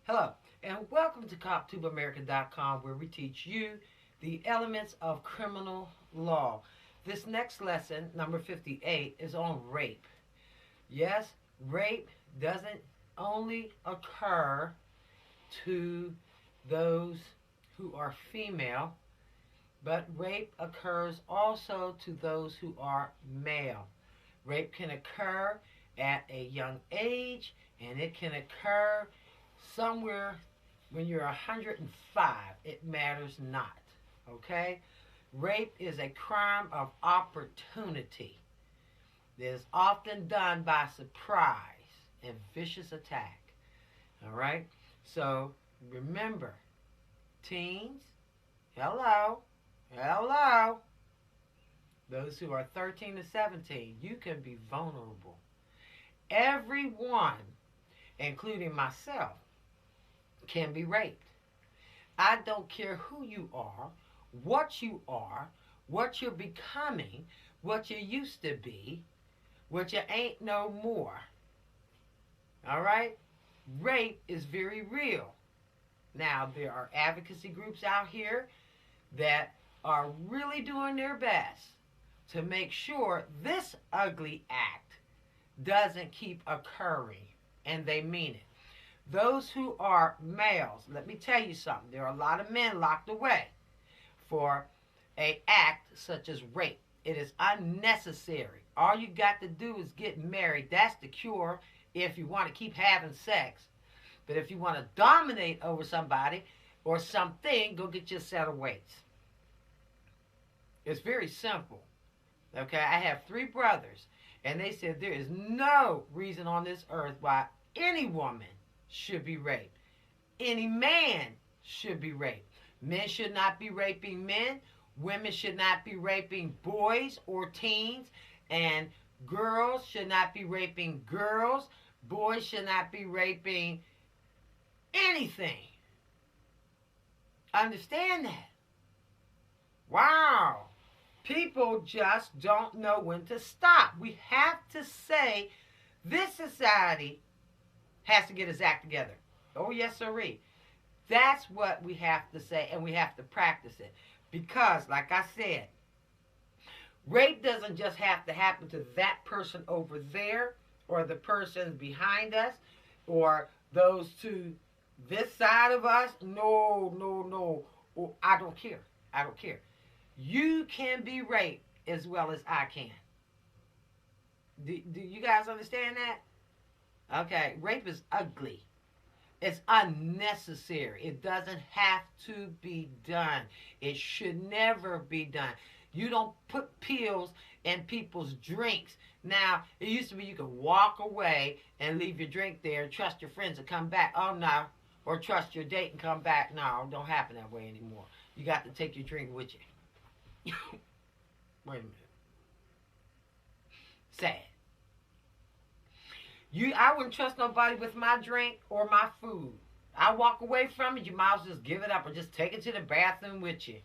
Hello, and welcome to CopTubeAmerica.com, where we teach you the elements of criminal law. This next lesson, number 58, is on rape. Yes, rape doesn't only occur to those who are female, but rape occurs also to those who are male. Rape can occur at a young age, and it can occur somewhere when you're 105. It matters not. Okay? Rape is a crime of opportunity that is often done by surprise and vicious attack. All right? So remember, teens, hello, hello. Those who are 13 to 17, you can be vulnerable. Everyone, including myself, can be raped. I don't care who you are, what you're becoming, what you used to be, what you ain't no more. All right? Rape is very real. Now, there are advocacy groups out here that are really doing their best to make sure this ugly act doesn't keep occurring, and they mean it. Those who are males, let me tell you something. There are a lot of men locked away for an act such as rape. It is unnecessary. All you got to do is get married. That's the cure if you want to keep having sex. But if you want to dominate over somebody or something, go get you a set of weights. It's very simple. Okay, I have 3 brothers, and they said there is no reason on this earth why any woman should be raped. Any man should be raped. Men should not be raping men. Women should not be raping boys or teens. And girls should not be raping girls. Boys should not be raping anything. Understand that? Wow. People just don't know when to stop. We have to say this society has to get its act together. Oh, yes, sirree. That's what we have to say, and we have to practice it. Because, like I said, rape doesn't just have to happen to that person over there, or the person behind us, or those to this side of us. No, no, no. Oh, I don't care. I don't care. You can be raped as well as I can. Do you guys understand that? Okay, rape is ugly. It's unnecessary. It doesn't have to be done. It should never be done. You don't put pills in people's drinks. Now, it used to be you could walk away and leave your drink there and trust your friends to come back. Oh, no. Or trust your date and come back. No, it don't happen that way anymore. You got to take your drink with you. Wait a minute. Sad. I wouldn't trust nobody with my drink or my food. I walk away from it, you might as well just give it up or just take it to the bathroom with you.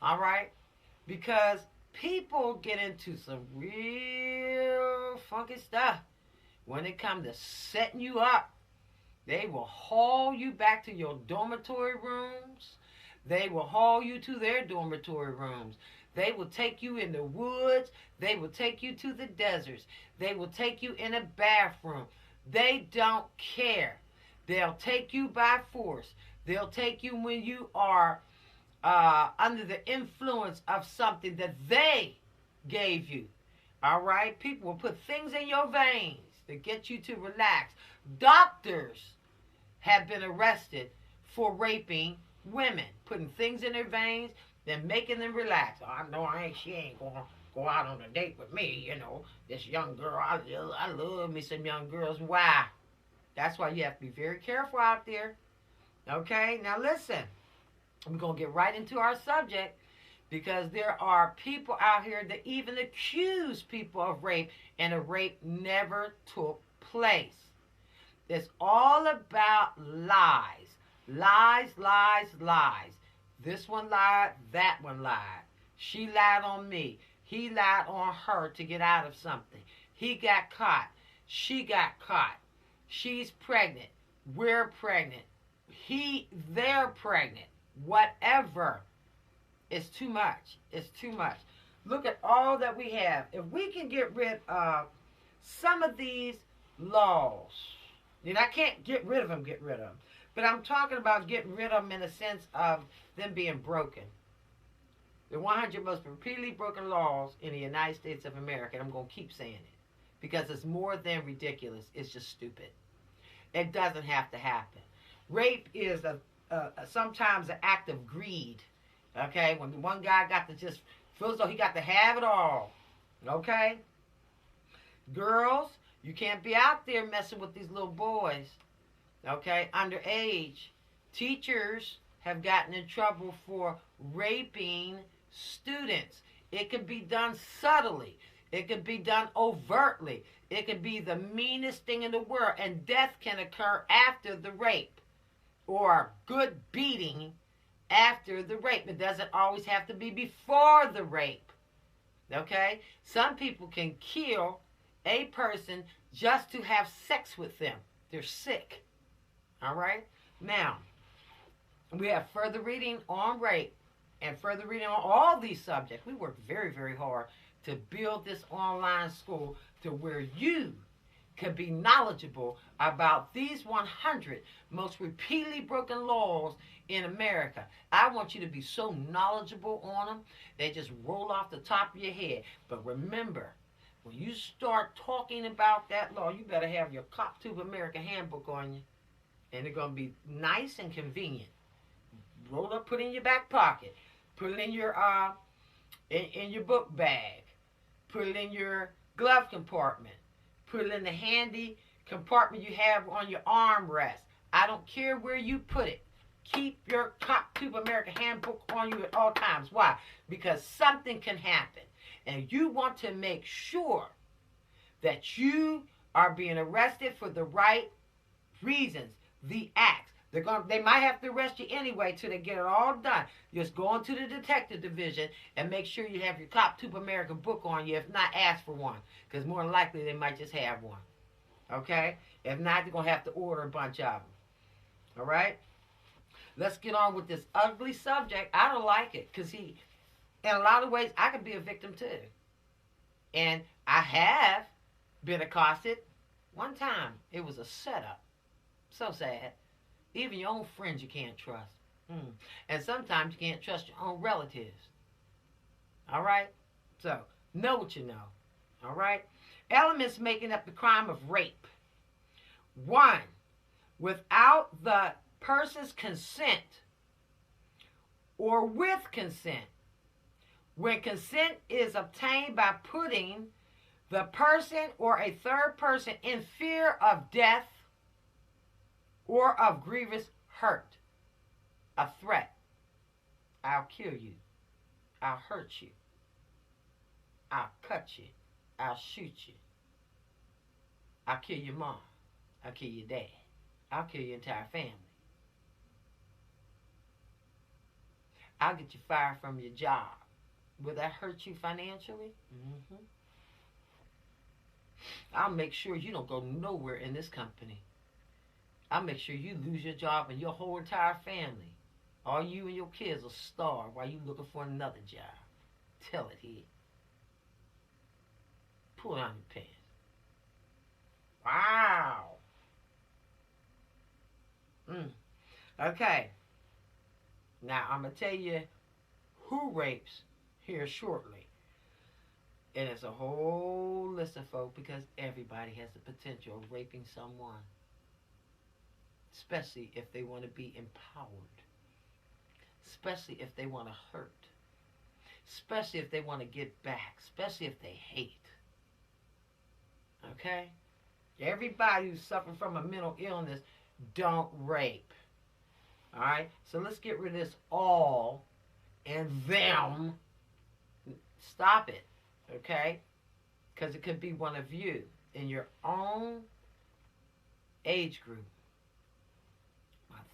All right? Because people get into some real funky stuff when it comes to setting you up. They will haul you back to your dormitory rooms. They will haul you to their dormitory rooms. They will take you in the woods. They will take you to the deserts. They will take you in a bathroom. They don't care. They'll take you by force. They'll take you when you are under the influence of something that they gave you. All right? People will put things in your veins to get you to relax. Doctors have been arrested for raping women, putting things in their veins, then making them relax. Oh, I know she ain't going to go out on a date with me, this young girl. I love me some young girls. Why? That's why you have to be very careful out there. Okay? Now listen. We're going to get right into our subject because there are people out here that even accuse people of rape, and a rape never took place. It's all about lies. Lies, lies, lies. This one lied, that one lied. She lied on me. He lied on her to get out of something. He got caught. She got caught. She's pregnant. we're pregnant, they're pregnant, whatever. It's too much. It's too much. Look at all that we have. If we can get rid of some of these laws, and I can't get rid of them, but I'm talking about getting rid of them in the sense of them being broken. The 100 most repeatedly broken laws in the United States of America, and I'm going to keep saying it, because it's more than ridiculous. It's just stupid. It doesn't have to happen. Rape is sometimes an act of greed. Okay, when one guy got to just feel as though he got to have it all. Okay, girls, you can't be out there messing with these little boys. Okay, underage. Teachers have gotten in trouble for raping students. It could be done subtly. It could be done overtly. It could be the meanest thing in the world, and death can occur after the rape, or good beating after the rape. It doesn't always have to be before the rape. Okay? Some people can kill a person just to have sex with them. They're sick. All right? Now, we have further reading on rape and further reading on all these subjects. We work very, very hard to build this online school to where you can be knowledgeable about these 100 most repeatedly broken laws in America. I want you to be so knowledgeable on them, they just roll off the top of your head. But remember, when you start talking about that law, you better have your CopTube America handbook on you. And they're going to be nice and convenient. Roll up, put it in your back pocket. Put it in your book bag. Put it in your glove compartment. Put it in the handy compartment you have on your armrest. I don't care where you put it. Keep your CopTube America handbook on you at all times. Why? Because something can happen. And you want to make sure that you are being arrested for the right reasons, the acts. They might have to arrest you anyway till they get it all done. Just go into the detective division and make sure you have your CopTube America book on you. If not, ask for one, because more than likely they might just have one. Okay? If not, they're going to have to order a bunch of them. All right? Let's get on with this ugly subject. I don't like it because in a lot of ways, I could be a victim too. And I have been accosted. One time, it was a setup. So sad. Even your own friends you can't trust. And sometimes you can't trust your own relatives. All right? So, know what you know. All right? Elements making up the crime of rape. 1, without the person's consent or with consent. When consent is obtained by putting the person or a third person in fear of death or of grievous hurt, a threat. I'll kill you. I'll hurt you. I'll cut you. I'll shoot you. I'll kill your mom. I'll kill your dad. I'll kill your entire family. I'll get you fired from your job. Will that hurt you financially? I'll make sure you don't go nowhere in this company. I'll make sure you lose your job and your whole entire family. All you and your kids will starve while you looking for another job. Tell it here. Pull down your pants. Wow. Okay. Now, I'm going to tell you who rapes here shortly. And it's a whole list of folk because everybody has the potential of raping someone. Especially if they want to be empowered. Especially if they want to hurt. Especially if they want to get back. Especially if they hate. Okay? Everybody who's suffering from a mental illness, don't rape. Alright? So let's get rid of this all and them. Stop it. Okay? Because it could be one of you in your own age group.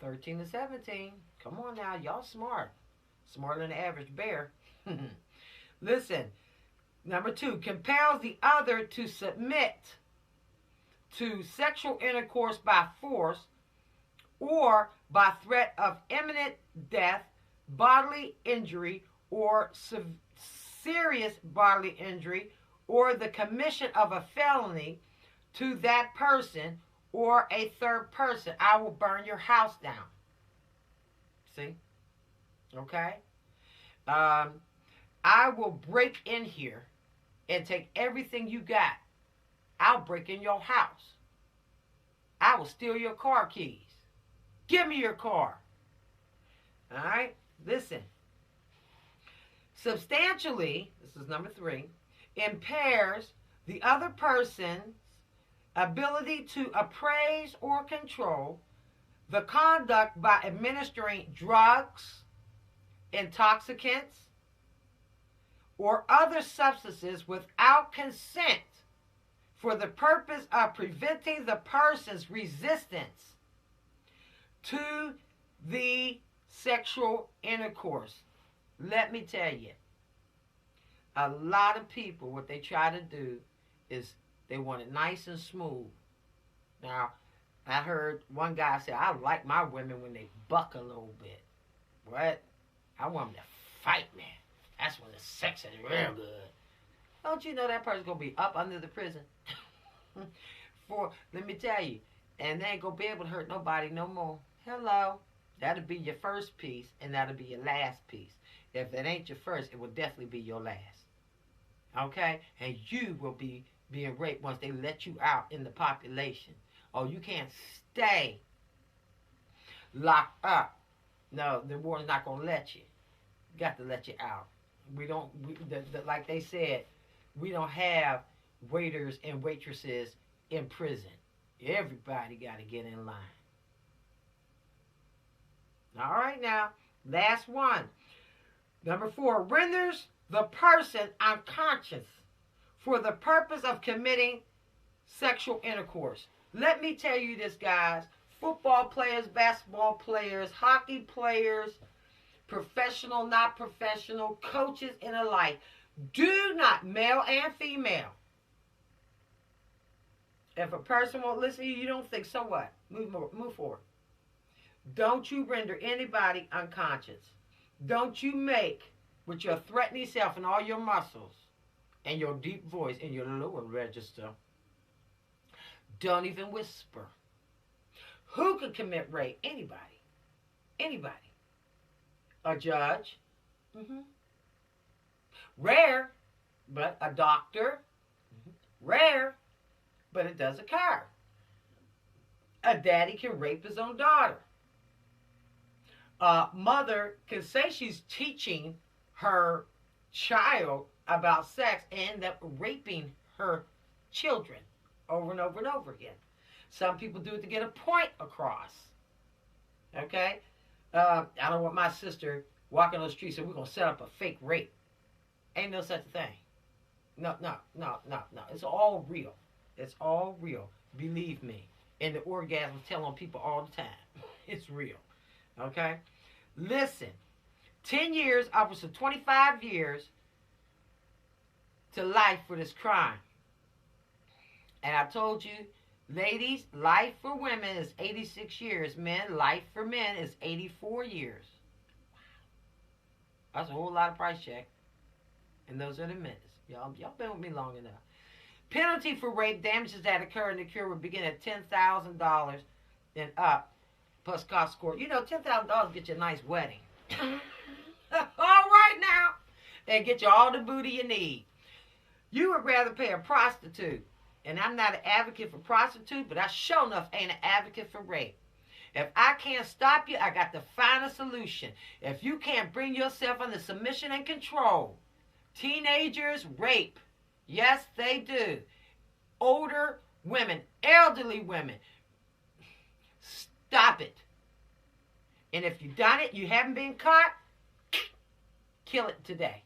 13 to 17. Come on now. Y'all smart. Smarter than the average bear. Listen. Number 2. Compels the other to submit to sexual intercourse by force or by threat of imminent death, bodily injury, or serious bodily injury, or the commission of a felony to that person or a third person, I will burn your house down. See? Okay? I will break in here and take everything you got. I'll break in your house. I will steal your car keys. Give me your car. All right? Listen. Substantially, this is number 3, impairs the other person's ability to appraise or control the conduct by administering drugs, intoxicants, or other substances without consent for the purpose of preventing the person's resistance to the sexual intercourse. Let me tell you, a lot of people, what they try to do is they want it nice and smooth. Now, I heard one guy say, I like my women when they buck a little bit. What? I want them to fight me. That's when the sex is real good. Don't you know that person's going to be up under the prison? Let me tell you, and they ain't going to be able to hurt nobody no more. Hello. That'll be your first piece, and that'll be your last piece. If it ain't your first, it will definitely be your last. Okay? And you will be being raped once they let you out in the population. Oh, you can't stay locked up. No, the warden's not going to let you. Got to let you out. Like they said, we don't have waiters and waitresses in prison. Everybody got to get in line. All right now, last one. Number 4, renders the person unconscious for the purpose of committing sexual intercourse. Let me tell you this, guys. Football players, basketball players, hockey players, professional, not professional, coaches and alike, do not, male and female. If a person won't listen to you, you don't think, so what? Move forward. Don't you render anybody unconscious. Don't you make, with your threatening self and all your muscles and your deep voice and your lower register, don't even whisper. Who could commit rape? Anybody. Anybody. A judge. Rare, but a doctor. Rare, but it does occur. A daddy can rape his own daughter. A mother can say she's teaching her child about sex and end up raping her children over and over and over again. Some people do it to get a point across. Okay? I don't want my sister walking on the street and we're going to set up a fake rape. Ain't no such thing. No. It's all real. It's all real. Believe me. And the orgasm tell on people all the time. It's real. Okay? Listen. 10 years, upwards of 25 years to life for this crime. And I told you, ladies, life for women is 86 years. Men, life for men is 84 years. Wow. That's a whole lot of price check. And those are the minutes. Y'all been with me long enough. Penalty for rape, damages that occur in the cure would begin at $10,000 and up, plus cost score. You know, $10,000 get you a nice wedding. All right now. And get you all the booty you need. You would rather pay a prostitute. And I'm not an advocate for prostitute, but I sure enough ain't an advocate for rape. If I can't stop you, I got to find a solution. If you can't bring yourself under submission and control, teenagers rape. Yes, they do. Older women, elderly women. Stop it. And if you've done it, you haven't been caught, kill it today.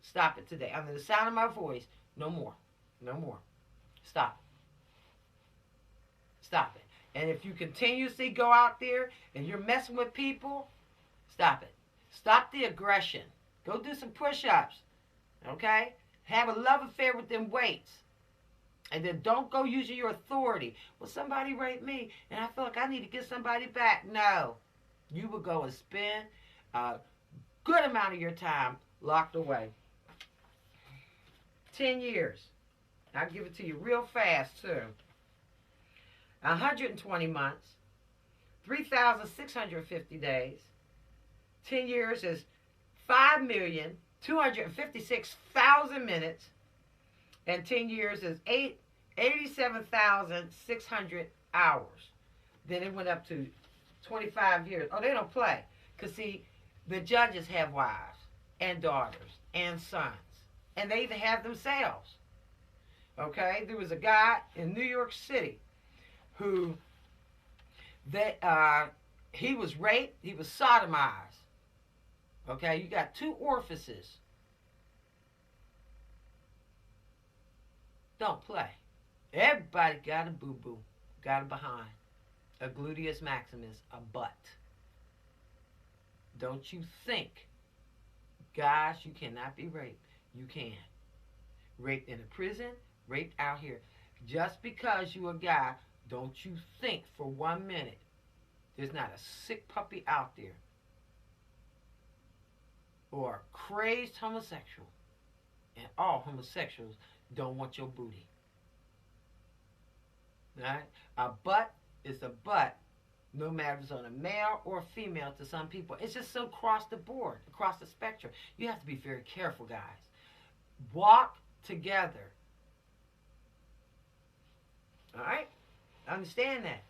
Stop it today. Under the sound of my voice, no more. No more. Stop it. Stop it. And if you continuously go out there and you're messing with people, stop it. Stop the aggression. Go do some push-ups. Okay? Have a love affair with them weights. And then don't go using your authority. Well, somebody raped me, and I feel like I need to get somebody back. No. You would go and spend a good amount of your time locked away. 10 years. I'll give it to you real fast, too. 120 months. 3,650 days. 10 years is 5,256,000 minutes. And 10 years is 87,600 hours. Then it went up to 25 years. Oh, they don't play. Because, see, the judges have wives and daughters and sons. And they even have themselves. Okay? There was a guy in New York City who, he was raped. He was sodomized. Okay? You got 2 orifices. Don't play. Everybody got a boo-boo. Got a behind. A gluteus maximus. A butt. Don't you think, guys, you cannot be raped. You can. Raped in a prison. Raped out here. Just because you a guy, don't you think for 1 minute there's not a sick puppy out there or a crazed homosexual. And all homosexuals don't want your booty. Right? A butt is a butt, no matter if it's on a male or a female to some people. It's just so across the board, across the spectrum. You have to be very careful, guys. Walk together. All right? Understand that.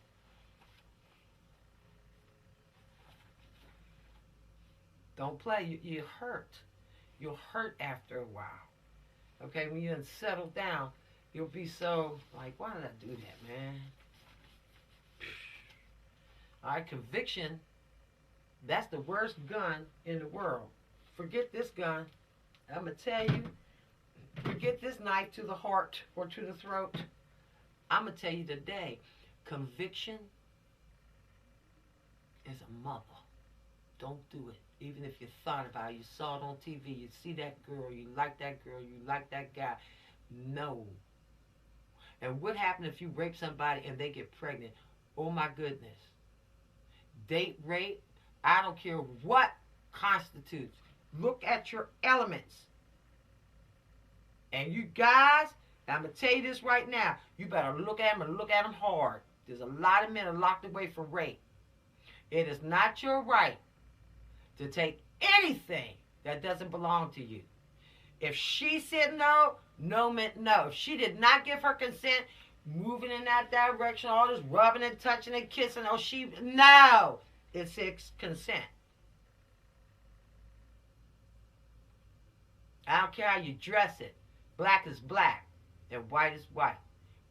Don't play. You hurt. You'll hurt after a while. Okay, when you settle down, you'll be so like, why did I do that, man? All right, conviction, that's the worst gun in the world. Forget this gun. I'm going to tell you, forget this knife to the heart or to the throat. I'm going to tell you today, conviction is a mother. Don't do it. Even if you thought about it, you saw it on TV, you see that girl, you like that girl, you like that guy. No. And what happens if you rape somebody and they get pregnant? Oh my goodness. Date rape, I don't care what constitutes. Look at your elements. And you guys, I'm going to tell you this right now. You better look at them and look at them hard. There's a lot of men are locked away for rape. It is not your right to take anything that doesn't belong to you. If she said no, no meant no. If she did not give her consent, moving in that direction, all this rubbing and touching and kissing, no. It's consent. I don't care how you dress it. Black is black, and white is white.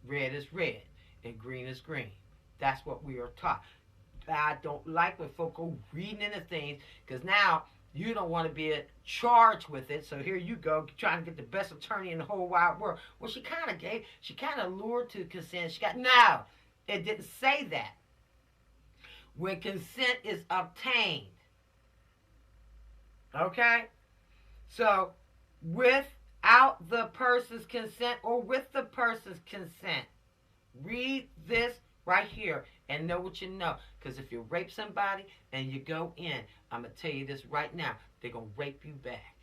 Red is red, and green is green. That's what we are taught. I don't like when folk go reading into things, because now you don't want to be charged with it. So here you go, trying to get the best attorney in the whole wide world. Well, she kind of lured to consent. No, it didn't say that. When consent is obtained. Okay? So, without the person's consent or with the person's consent, read this right here and know what you know. Because if you rape somebody and you go in, I'm going to tell you this right now, they're going to rape you back.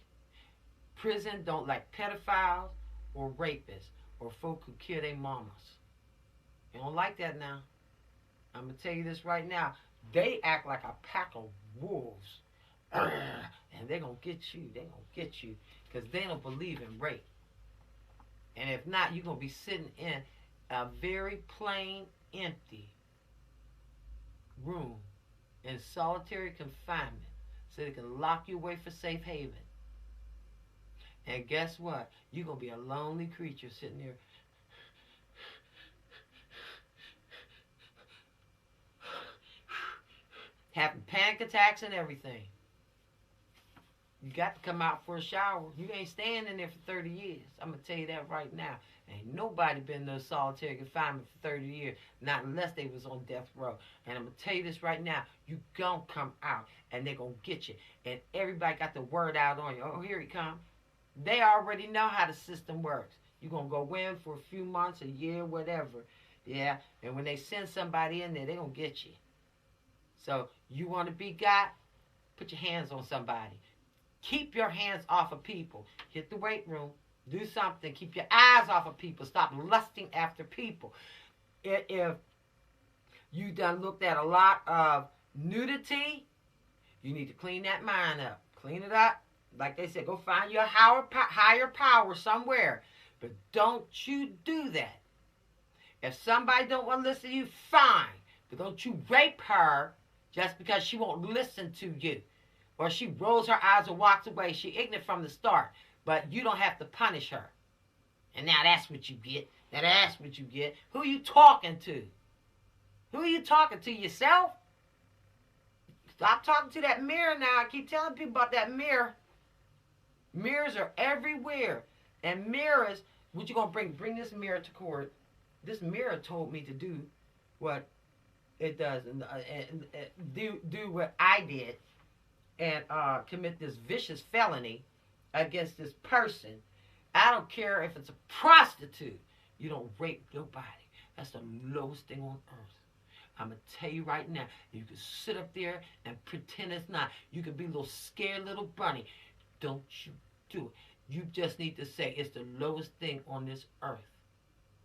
Prison don't like pedophiles or rapists or folk who kill their mamas. They don't like that now. I'm going to tell you this right now. They act like a pack of wolves. And they're going to get you. They're going to get you. Because they don't believe in rape. And if not, you're going to be sitting in a very plain, empty room in solitary confinement so they can lock you away for safe haven. And guess what? You're going to be a lonely creature sitting there having panic attacks and everything. You got to come out for a shower. You ain't staying in there for 30 years. I'm going to tell you that right now. Ain't nobody been in no solitary confinement for 30 years, not unless they was on death row. And I'm going to tell you this right now. You going to come out, and they're going to get you. And everybody got the word out on you. Oh, here he come. They already know how the system works. You're going to go in for a few months, a year, whatever. Yeah, and when they send somebody in there, they're going to get you. So you want to be God? Put your hands on somebody. Keep your hands off of people. Hit the weight room. Do something. Keep your eyes off of people. Stop lusting after people. If you done looked at a lot of nudity, you need to clean that mind up. Clean it up. Like they said, go find your higher power somewhere. But don't you do that. If somebody don't want to listen to you, fine. But don't you rape her just because she won't listen to you. Or she rolls her eyes and walks away. She ignorant from the start. But you don't have to punish her. And now that's what you get. Now that's what you get. Who are you talking to? Who are you talking to? Yourself? Stop talking to that mirror now. I keep telling people about that mirror. Mirrors are everywhere. And mirrors, what you going to bring? Bring this mirror to court. This mirror told me to do what it does. And do what I did. And commit this vicious felony against this person. I don't care if it's a prostitute. You don't rape nobody. That's the lowest thing on earth. I'm going to tell you right now, you can sit up there and pretend it's not. You can be a little scared little bunny. Don't you do it. You just need to say it's the lowest thing on this earth.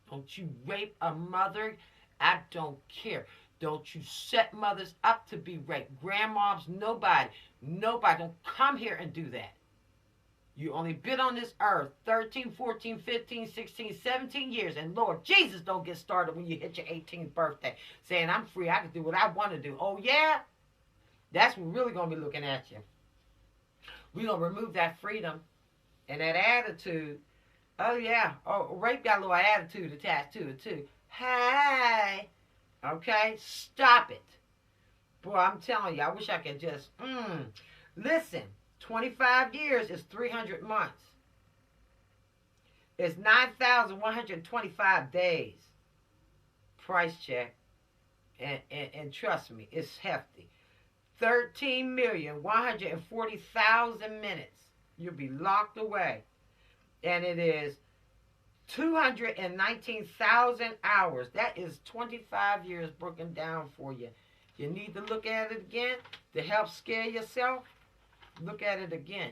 Don't you rape a mother? I don't care. Don't you set mothers up to be raped. Grandmoms, nobody. Nobody. Don't come here and do that. You only been on this earth 13, 14, 15, 16, 17 years. And Lord Jesus, don't get started when you hit your 18th birthday saying, I'm free, I can do what I want to do. Oh, yeah? That's what we're really going to be looking at you. We're going to remove that freedom and that attitude. Oh, yeah. Oh, rape got a little attitude attached to it, too. Hey. Okay? Stop it. Boy, I'm telling you, I wish I could just, listen. 25 years is 300 months. It's 9,125 days. Price check. And trust me, it's hefty. 13,140,000 minutes. You'll be locked away. And it is 219,000 hours. That is 25 years broken down for you. You need to look at it again to help scare yourself. Look at it again.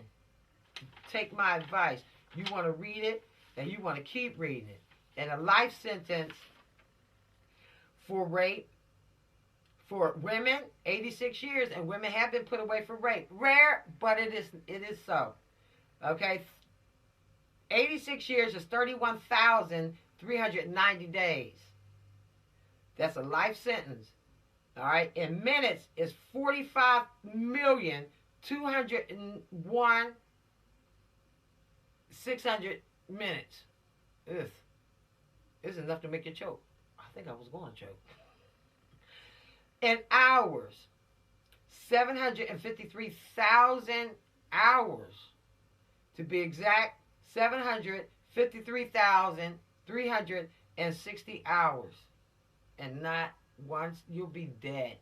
Take my advice. You want to read it, and you want to keep reading it. And a life sentence for rape for women, 86 years, and women have been put away for rape. Rare, but it is so. Okay? 86 years is 31,390 days. That's a life sentence. All right? In minutes, it's 45,201,600 minutes. Ugh. This is enough to make you choke. I think I was going to choke. In hours, 753,000 hours. To be exact, 753,360 hours. And not once, you'll be dead.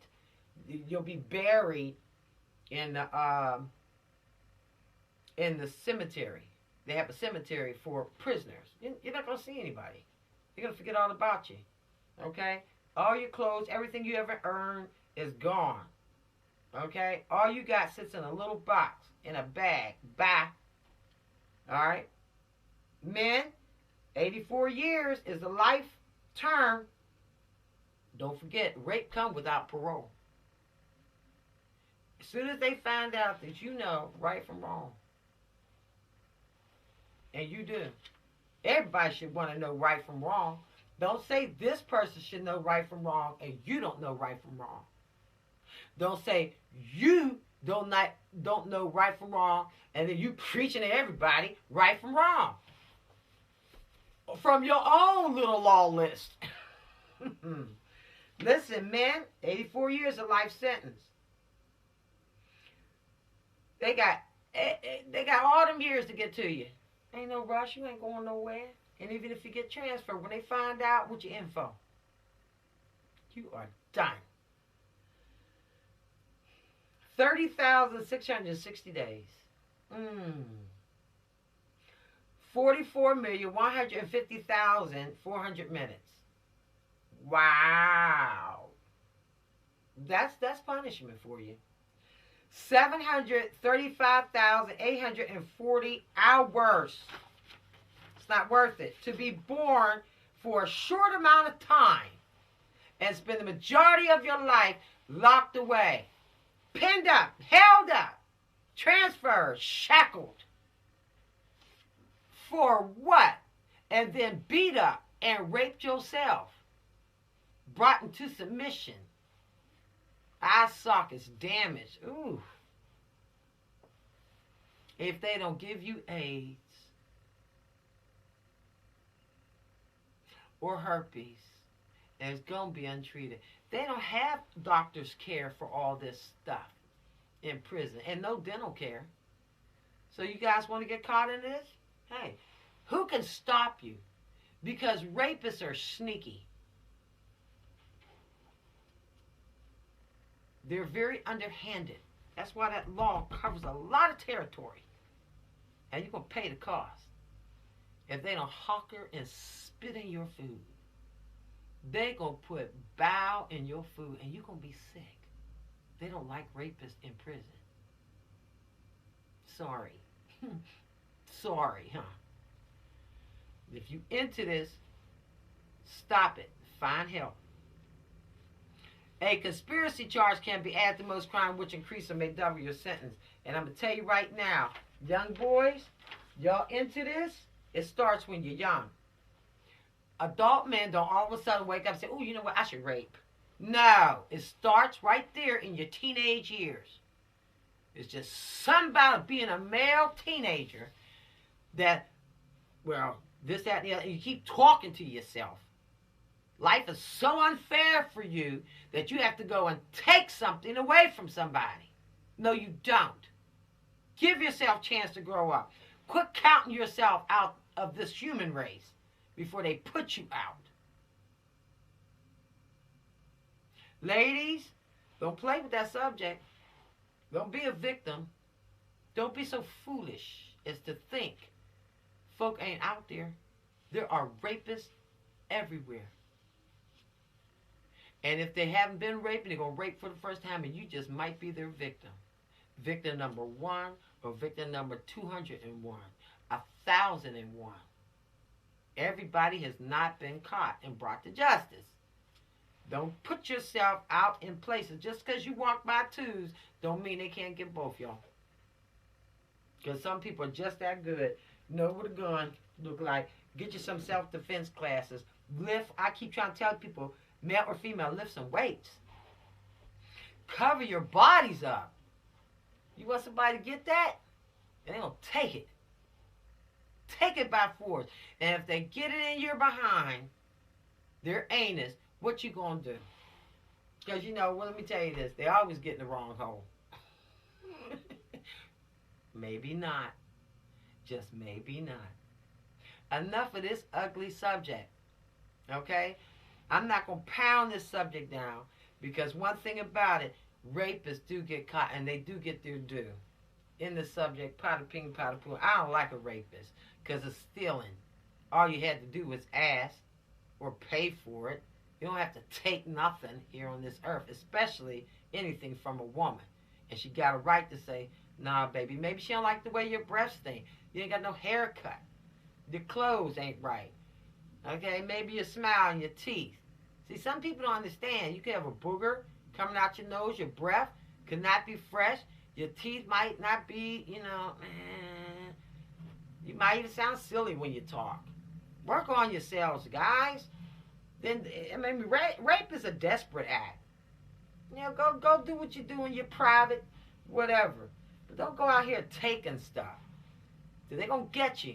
You'll be buried in the cemetery. They have a cemetery for prisoners. You're not going to see anybody. You're going to forget all about you. Okay? All your clothes, everything you ever earned is gone. Okay? All you got sits in a little box, in a bag. Bye. All right? Men, 84 years is a life term. Don't forget, rape comes without parole. As soon as they find out that you know right from wrong, and you do, everybody should want to know right from wrong. Don't say this person should know right from wrong and you don't know right from wrong. Don't say you don't know right from wrong and then you preaching to everybody right from wrong. From your own little law list. Listen, men, 84 years of life sentence. They got all them years to get to you. Ain't no rush. You ain't going nowhere. And even if you get transferred, when they find out what your info, you are done. 30,660 days. 44,150,400 minutes. Wow. That's punishment for you. 735,840 hours. It's not worth it to be born for a short amount of time and spend the majority of your life locked away, pinned up, held up, transferred, shackled. For what? And then beat up and raped yourself, brought into submission, eye sockets damaged. Ooh. If they don't give you AIDS or herpes, and it's going to be untreated. They don't have doctor's care for all this stuff in prison, and no dental care. So you guys want to get caught in this? Hey, who can stop you? Because rapists are sneaky. They're very underhanded. That's why that law covers a lot of territory. And you're going to pay the cost if they don't hawker and spit in your food. They're going to put bile in your food and you're going to be sick. They don't like rapists in prison. Sorry. Sorry, huh? If you into this, stop it. Find help. A conspiracy charge can be added to most crime, which increase or may double your sentence. And I'm going to tell you right now, young boys, y'all into this, it starts when you're young. Adult men don't all of a sudden wake up and say, oh, you know what, I should rape. No, it starts right there in your teenage years. It's just something about being a male teenager that, well, this, that, and the other, and you keep talking to yourself. Life is so unfair for you that you have to go and take something away from somebody. No, you don't. Give yourself a chance to grow up. Quit counting yourself out of this human race before they put you out. Ladies, don't play with that subject. Don't be a victim. Don't be so foolish as to think folk ain't out there. There are rapists everywhere. And if they haven't been raped, they're going to rape for the first time, and you just might be their victim. Victim number 1 or victim number 201, 1,001. Everybody has not been caught and brought to justice. Don't put yourself out in places. Just because you walk by twos don't mean they can't get both y'all. Because some people are just that good. Know what a gun look like. Get you some self-defense classes. Lift. I keep trying to tell people, male or female, lift some weights. Cover your bodies up. You want somebody to get that? They're going to take it. Take it by force. And if they get it in your behind, their anus, what you going to do? Because, you know, well, let me tell you this. They always get in the wrong hole. Maybe not. Just maybe not. Enough of this ugly subject. Okay? I'm not going to pound this subject down because one thing about it, rapists do get caught and they do get their due. In the subject, potter ping, potter poo. I don't like a rapist because it's stealing. All you had to do was ask or pay for it. You don't have to take nothing here on this earth, especially anything from a woman. And she got a right to say, nah, baby, maybe she don't like the way your breath stink. You ain't got no haircut. Your clothes ain't right. Okay, maybe your smile and your teeth. See, some people don't understand. You could have a booger coming out your nose. Your breath could not be fresh. Your teeth might not be, you know, you might even sound silly when you talk. Work on yourselves, guys. Then, I mean, rape is a desperate act. You know, go do what you do in your private, whatever. But don't go out here taking stuff. They're going to get you.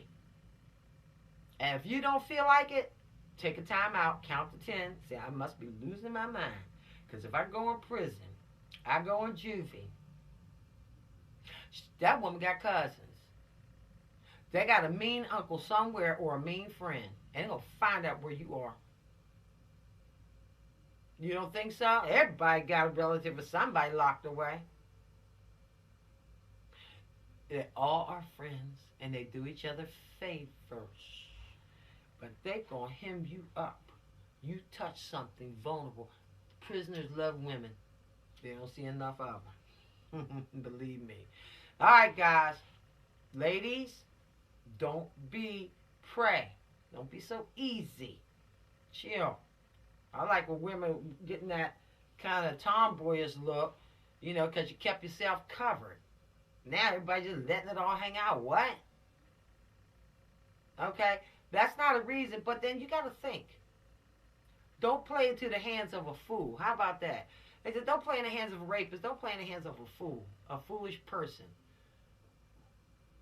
And if you don't feel like it, take a time out, count to 10, say, I must be losing my mind. Because if I go in prison, I go in juvie, that woman got cousins. They got a mean uncle somewhere or a mean friend. And they're going to find out where you are. You don't think so? Everybody got a relative or somebody locked away. They all are friends and they do each other favors. But they gonna hem you up. You touch something vulnerable. Prisoners love women. They don't see enough of them. Believe me. All right, guys. Ladies, don't be prey. Don't be so easy. Chill. I like when women getting that kind of tomboyish look, because you kept yourself covered. Now everybody just letting it all hang out. What? Okay? That's not a reason, but then you got to think. Don't play into the hands of a fool. How about that? They said, don't play in the hands of a rapist. Don't play in the hands of a fool, a foolish person.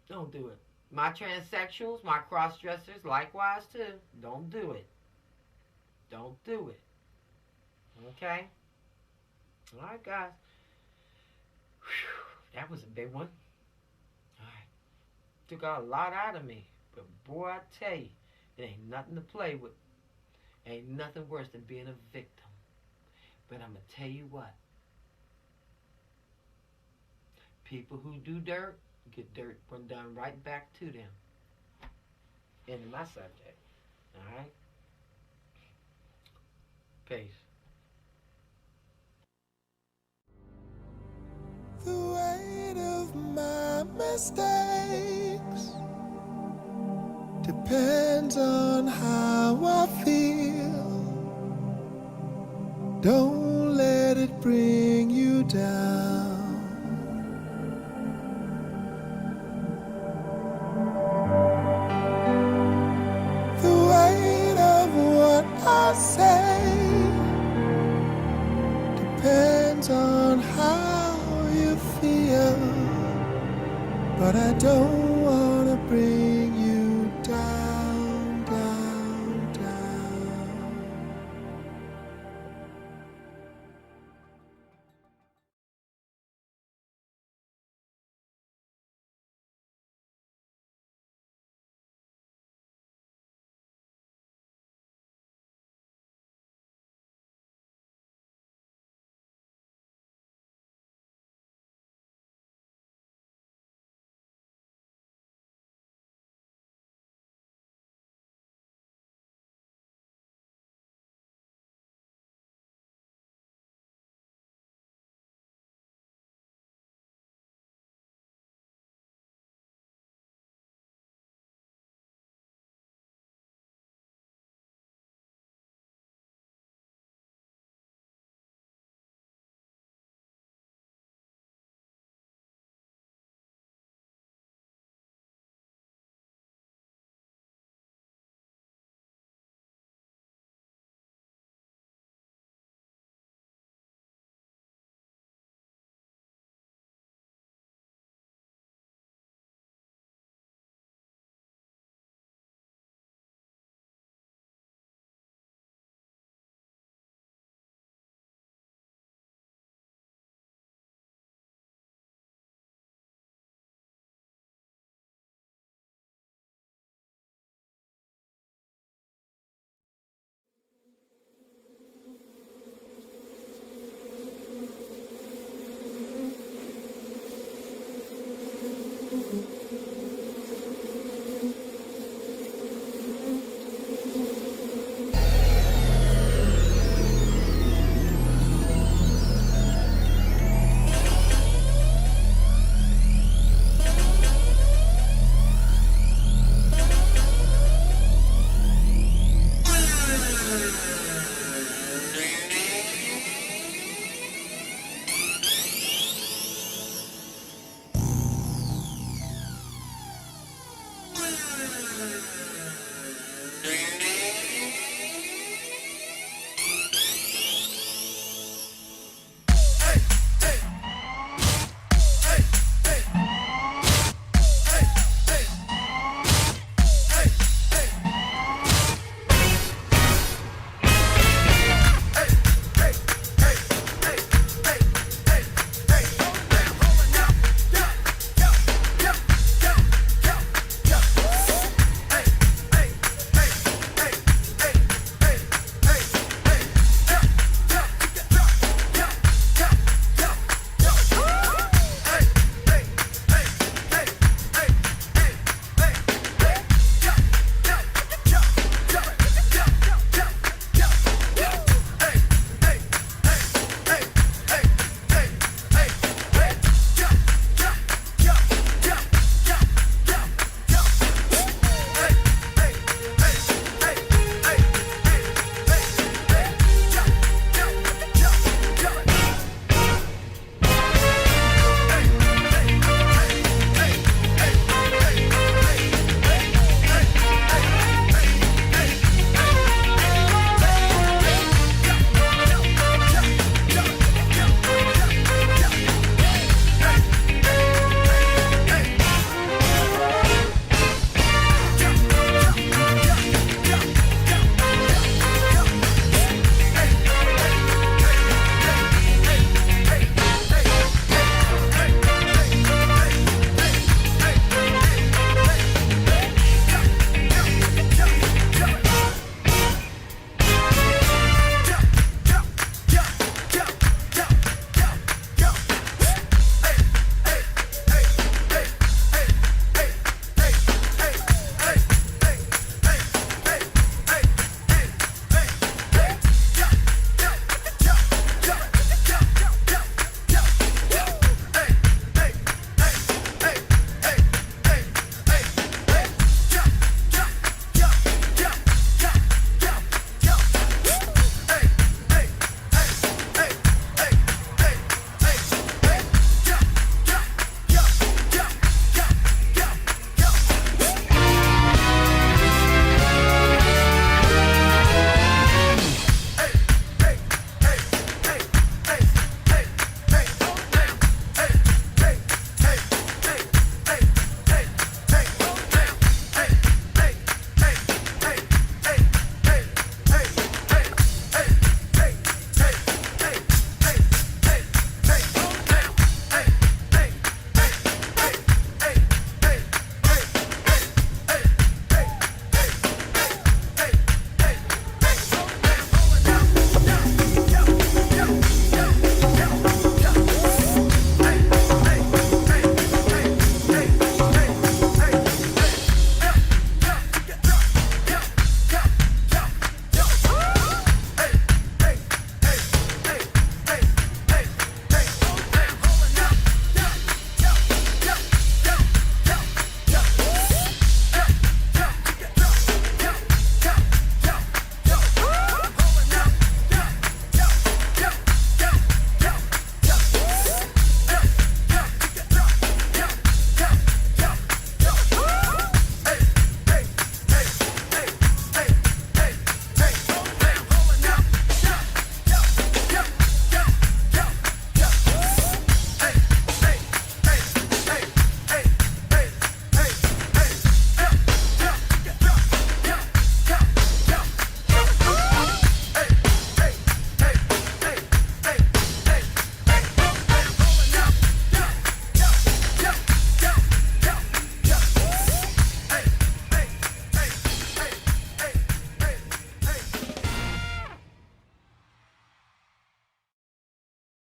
Don't do it. My transsexuals, my cross-dressers, likewise too. Don't do it. Don't do it. Okay? All right, guys. Whew, that was a big one. All right. Took out a lot out of me. But boy, I tell you, it ain't nothing to play with. Ain't nothing worse than being a victim. But I'm going to tell you what. People who do dirt, get dirt done right back to them. End of my subject. All right? Peace. The weight of my mistakes depends on how I feel. Don't let it bring you down. The weight of what I say depends on how you feel, but I don't